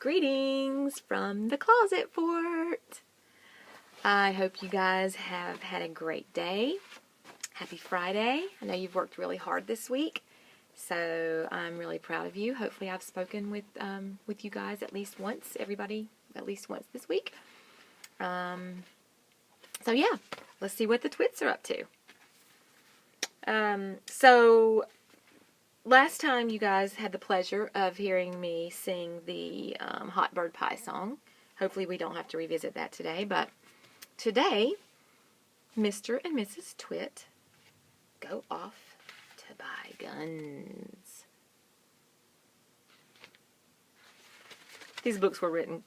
Greetings from the closet fort. I hope you guys have had a great day. Happy Friday. I know you've worked really hard this week, so I'm really proud of you. Hopefully I've spoken with you guys at least once, everybody at least once this week. So yeah, let's see what the Twits are up to. So last time you guys had the pleasure of hearing me sing the Hot Bird Pie song. Hopefully we don't have to revisit that today, but today Mr. and Mrs. Twit go off to buy guns. These books were written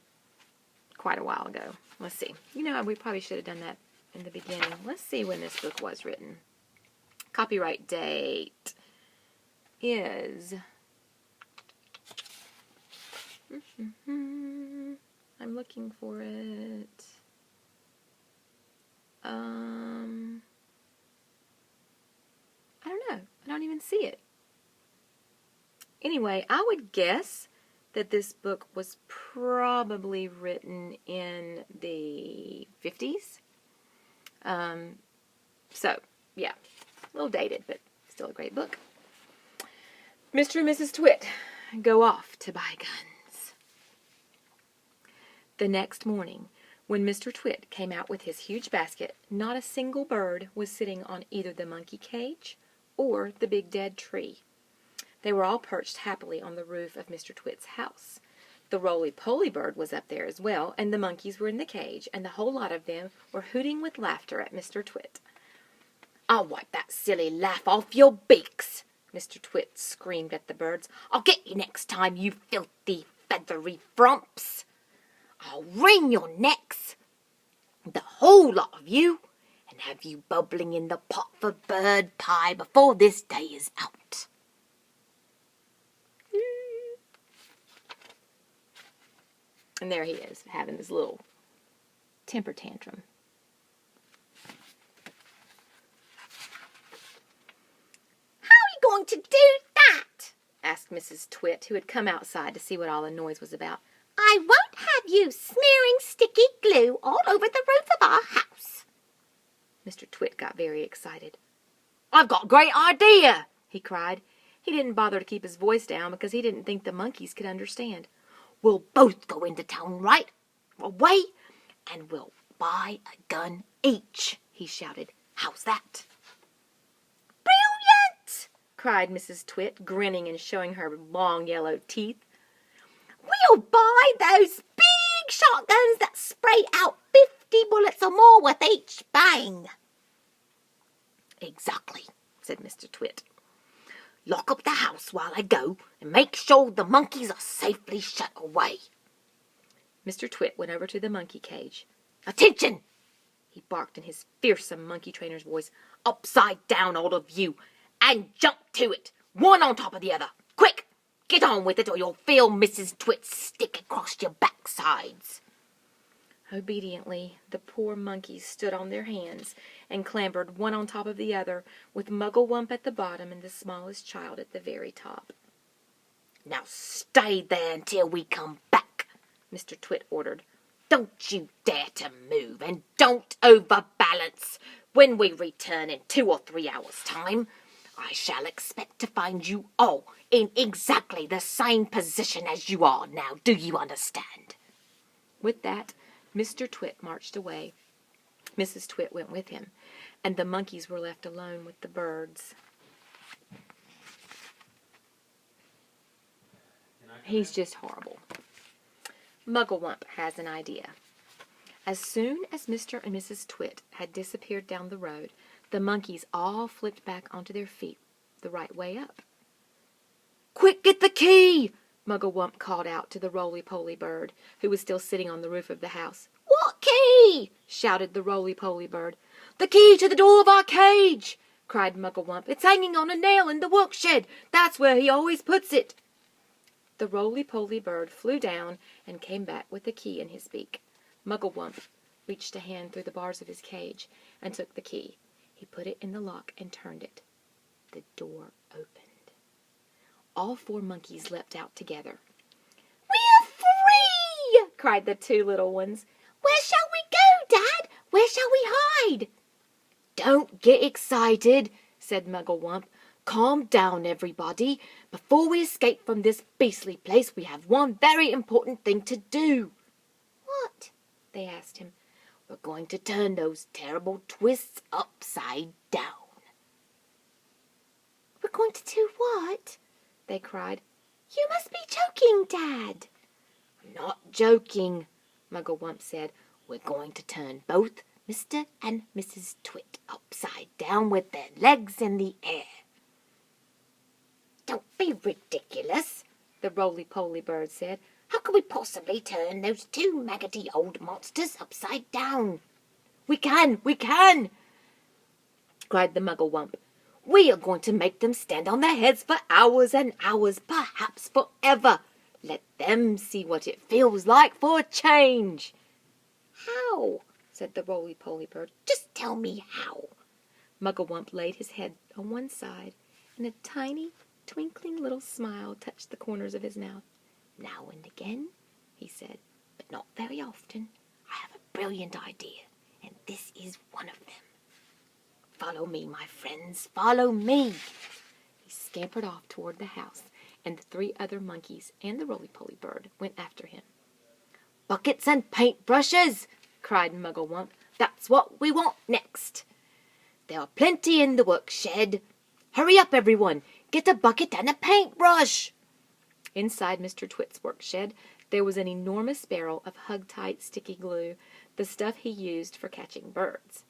quite a while ago. Let's see. You know, we probably should have done that in the beginning. Let's see when this book was written. Copyright date is... I'm looking for it. I don't know. I don't even see it. Anyway, I would guess that this book was probably written in the 50s. So, yeah, a little dated, but still a great book. Mr. and Mrs. Twit go off to buy guns. The next morning, when Mr. Twit came out with his huge basket, not a single bird was sitting on either the monkey cage or the big dead tree. They were all perched happily on the roof of Mr. Twit's house. The roly-poly bird was up there as well, and the monkeys were in the cage, and the whole lot of them were hooting with laughter at Mr. Twit. "I'll wipe that silly laugh off your beaks," Mr. Twit screamed at the birds. "I'll get you next time, you filthy, feathery frumps. I'll wring your necks, the whole lot of you, and have you bubbling in the pot for bird pie before this day is out." And there he is, having this little temper tantrum. "Going to do that?" asked Mrs. Twit, who had come outside to see what all the noise was about. "I won't have you smearing sticky glue all over the roof of our house." Mr. Twit got very excited. "I've got a great idea," he cried. He didn't bother to keep his voice down because he didn't think the monkeys could understand. "We'll both go into town right away, and we'll buy a gun each," he shouted. "How's that?" cried Mrs. Twit, grinning and showing her long yellow teeth. "We'll buy those big shotguns that spray out 50 bullets or more with each bang." "Exactly," said Mr. Twit. "Lock up the house while I go and make sure the monkeys are safely shut away." Mr. Twit went over to the monkey cage. "Attention!" he barked in his fearsome monkey trainer's voice. "Upside down, all of you, and jump to it, one on top of the other. Quick, get on with it, or you'll feel Mrs. Twit stick across your backsides." Obediently, the poor monkeys stood on their hands and clambered one on top of the other, with Mugglewump at the bottom and the smallest child at the very top. "Now stay there until we come back," Mr. Twit ordered. "Don't you dare to move, and don't overbalance. When we return in 2 or 3 hours' time, I shall expect to find you all in exactly the same position as you are now. Do you understand?" With that, Mr. Twit marched away. Mrs. Twit went with him, and the monkeys were left alone with the birds. He's just horrible. Mugglewump has an idea. As soon as Mr. and Mrs. Twit had disappeared down the road, the monkeys all flipped back onto their feet the right way up. "Quick, get the key!" Mugglewump called out to the roly-poly bird, who was still sitting on the roof of the house. "What key?" shouted the roly-poly bird. "The key to the door of our cage!" cried Mugglewump. "It's hanging on a nail in the workshed. That's where he always puts it." The roly-poly bird flew down and came back with the key in his beak. Mugglewump reached a hand through the bars of his cage and took the key. He put it in the lock and turned it. The door opened. All 4 monkeys leapt out together. "We're free!" cried the two little ones. "Where shall we go, Dad? Where shall we hide?" "Don't get excited," said Mugglewump. "Calm down, everybody. Before we escape from this beastly place, we have one very important thing to do." "What?" they asked him. "We're going to turn those terrible Twists upside down." "We're going to do what?" they cried. "You must be joking, Dad." "I'm not joking," Mugglewump said. "We're going to turn both Mr. and Mrs. Twit upside down with their legs in the air." "Don't be ridiculous," the roly-poly bird said. "How can we possibly turn those two maggoty old monsters upside down?" We can!" cried the Mugglewump. "We are going to make them stand on their heads for hours and hours, perhaps forever. Let them see what it feels like for a change." "How?" said the roly-poly bird. "Just tell me how." Mugglewump laid his head on one side, and a tiny, twinkling little smile touched the corners of his mouth. "Now and again," he said, "but not very often, I have a brilliant idea, and this is one of them. Follow me, my friends, follow me." He scampered off toward the house, and the three other monkeys and the roly-poly bird went after him. "Buckets and paintbrushes!" cried Mugglewump. "That's what we want next. There are plenty in the work shed. Hurry up, everyone. Get a bucket and a paintbrush." Inside Mr. Twit's work shed, there was an enormous barrel of hug-tight sticky glue, the stuff he used for catching birds.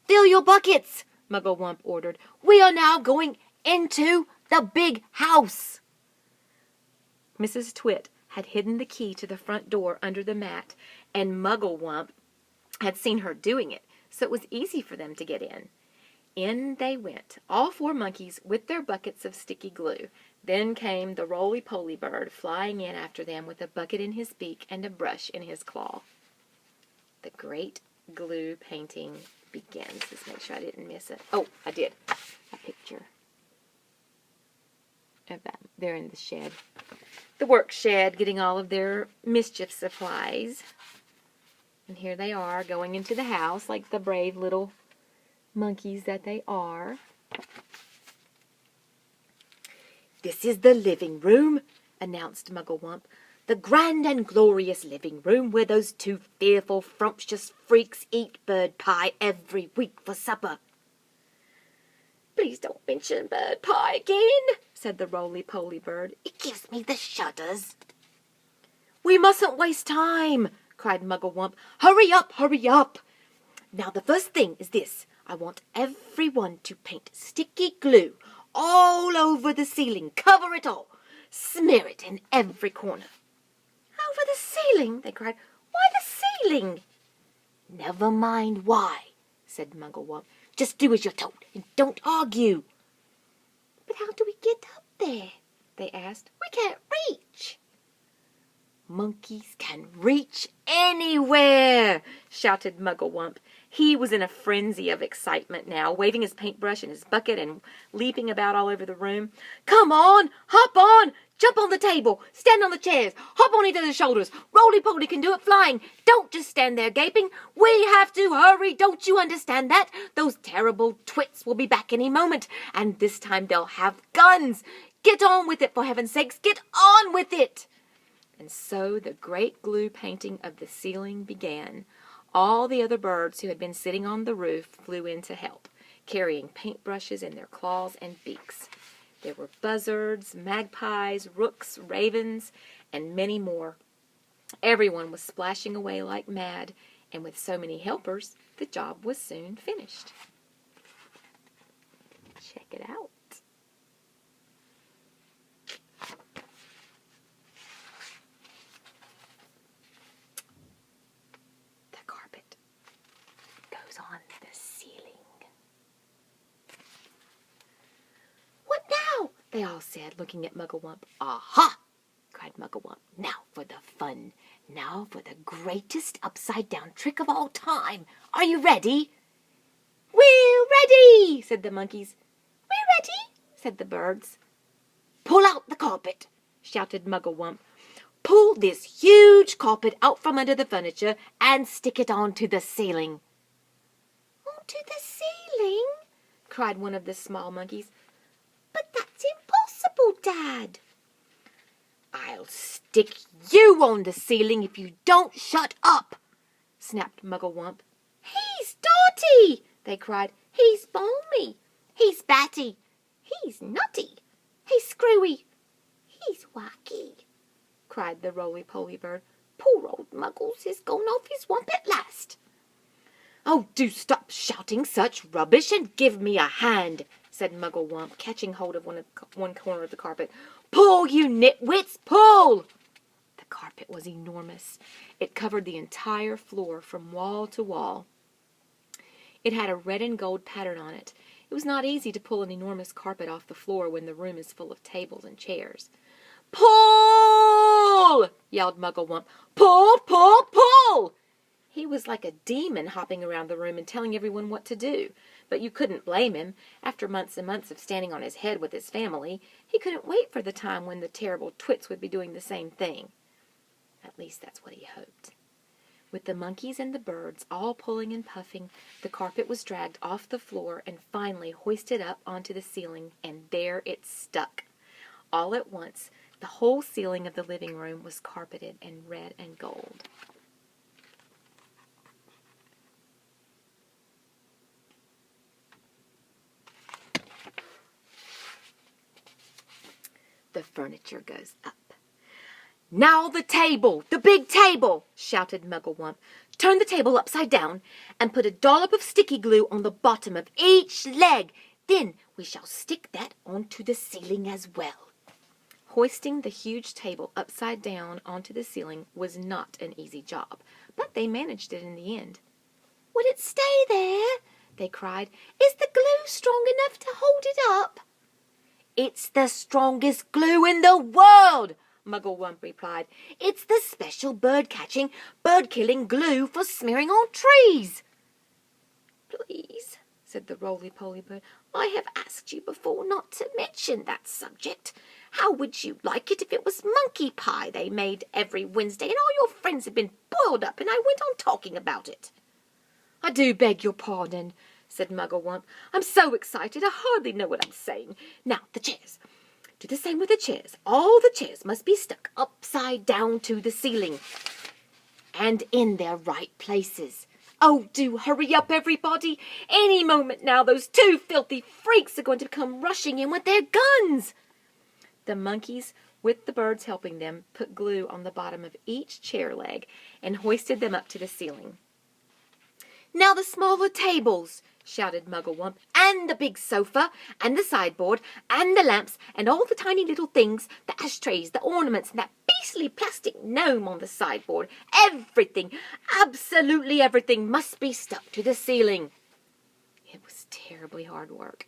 "Fill your buckets," Mugglewump ordered. "We are now going into the big house." Mrs. Twit had hidden the key to the front door under the mat, and Mugglewump had seen her doing it, so it was easy for them to get in. In they went, all four monkeys with their buckets of sticky glue. Then came the roly-poly bird flying in after them with a bucket in his beak and a brush in his claw. The great glue painting begins. Let's make sure I didn't miss it. Oh, I did. A picture of them. They're in the shed. The work shed, getting all of their mischief supplies. And here they are, going into the house like the brave little monkeys that they are. "This is the living room," announced Mugglewump. "The grand and glorious living room where those two fearful, frumptious freaks eat bird pie every week for supper." "Please don't mention bird pie again," said the roly-poly bird. "It gives me the shudders." "We mustn't waste time," cried Mugglewump. "Hurry up, hurry up. Now the first thing is this. I want everyone to paint sticky glue all over the ceiling. Cover it all. Smear it in every corner." "Over the ceiling?" they cried. "Why the ceiling?" "Never mind why," said Mugglewump. "Just do as you're told and don't argue." "But how do we get up there?" they asked. "We can't reach." "Monkeys can reach anywhere," shouted Mugglewump. He was in a frenzy of excitement now, waving his paintbrush and his bucket and leaping about all over the room. "Come on, hop on, jump on the table, stand on the chairs, hop on each other's shoulders. Roly-Poly can do it flying. Don't just stand there gaping. We have to hurry, don't you understand that? Those terrible Twits will be back any moment, and this time they'll have guns. Get on with it, for heaven's sakes, get on with it." And so the great glue painting of the ceiling began. All the other birds who had been sitting on the roof flew in to help, carrying paintbrushes in their claws and beaks. There were buzzards, magpies, rooks, ravens, and many more. Everyone was splashing away like mad, and with so many helpers, the job was soon finished. Check it out. On the ceiling. "What now?" they all said, looking at Mugglewump. "Aha!" cried Mugglewump. "Now for the fun. Now for the greatest upside-down trick of all time. Are you ready?" "We're ready," said the monkeys. "We're ready," said the birds. "Pull out the carpet," shouted Mugglewump. pull this huge carpet out from under the furniture and stick it onto the ceiling." "Onto the ceiling?" cried one of the small monkeys. "But that's impossible, Dad." "I'll stick you on the ceiling if you don't shut up," snapped Mugglewump. "He's Dotty!" they cried. "He's Balmy! He's Batty! He's Nutty! He's Screwy! He's Wacky!" cried the roly-poly bird. "Poor old Muggles is gone off his wump at last." "Oh, do stop shouting such rubbish and give me a hand," said Mugglewump, catching hold of one corner of the carpet. "Pull, you nitwits, pull!" The carpet was enormous. It covered the entire floor from wall to wall. It had a red and gold pattern on it. It was not easy to pull an enormous carpet off the floor when the room is full of tables and chairs. "Pull!" yelled Mugglewump. "Pull, pull, pull!" He was like a demon hopping around the room and telling everyone what to do. But you couldn't blame him. After months and months of standing on his head with his family, he couldn't wait for the time when the terrible Twits would be doing the same thing. At least that's what he hoped. With the monkeys and the birds all pulling and puffing, the carpet was dragged off the floor and finally hoisted up onto the ceiling, and there it stuck. All at once, the whole ceiling of the living room was carpeted in red and gold. The furniture goes up. "Now the table, the big table!" shouted Mugglewump. "Turn the table upside down and put a dollop of sticky glue on the bottom of each leg. Then we shall stick that onto the ceiling as well." Hoisting the huge table upside down onto the ceiling was not an easy job, but they managed it in the end. "Would it stay there?" they cried. "Is the glue strong enough to hold it up?" "It's the strongest glue in the world," Mugglewump replied. "It's the special bird-catching, bird-killing glue for smearing on trees." "Please," said the roly-poly bird, "I have asked you before not to mention that subject. How would you like it if it was monkey pie they made every Wednesday and all your friends had been boiled up and I went on talking about it?" "I do beg your pardon," said Mugglewump. "I'm so excited I hardly know what I'm saying. Now, the chairs. Do the same with the chairs. All the chairs must be stuck upside down to the ceiling and in their right places. Oh, do hurry up, everybody. Any moment now, those two filthy freaks are going to come rushing in with their guns." The monkeys, with the birds helping them, put glue on the bottom of each chair leg and hoisted them up to the ceiling. "Now the smaller tables," shouted Mugglewump, "and the big sofa, and the sideboard, and the lamps, and all the tiny little things, the ashtrays, the ornaments, and that beastly plastic gnome on the sideboard. Everything, absolutely everything, must be stuck to the ceiling." It was terribly hard work.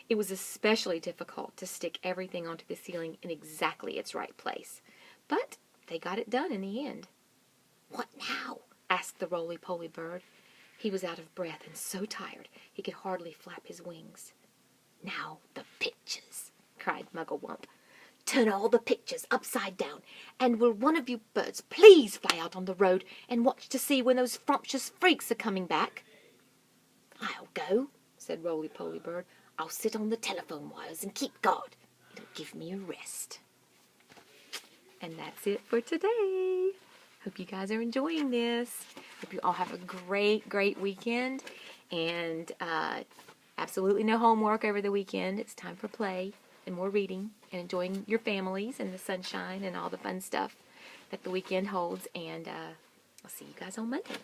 It was especially difficult to stick everything onto the ceiling in exactly its right place. But they got it done in the end. "What now?" asked the roly-poly bird. He was out of breath and so tired he could hardly flap his wings. "Now the pictures," cried Mugglewump. "Turn all the pictures upside down, and will one of you birds please fly out on the road and watch to see when those frumptious freaks are coming back?" "I'll go," said Roly-Poly Bird. "I'll sit on the telephone wires and keep guard. It'll give me a rest." And that's it for today. Hope you guys are enjoying this. Hope you all have a great, great weekend. And absolutely no homework over the weekend. It's time for play and more reading and enjoying your families and the sunshine and all the fun stuff that the weekend holds. And I'll see you guys on Monday.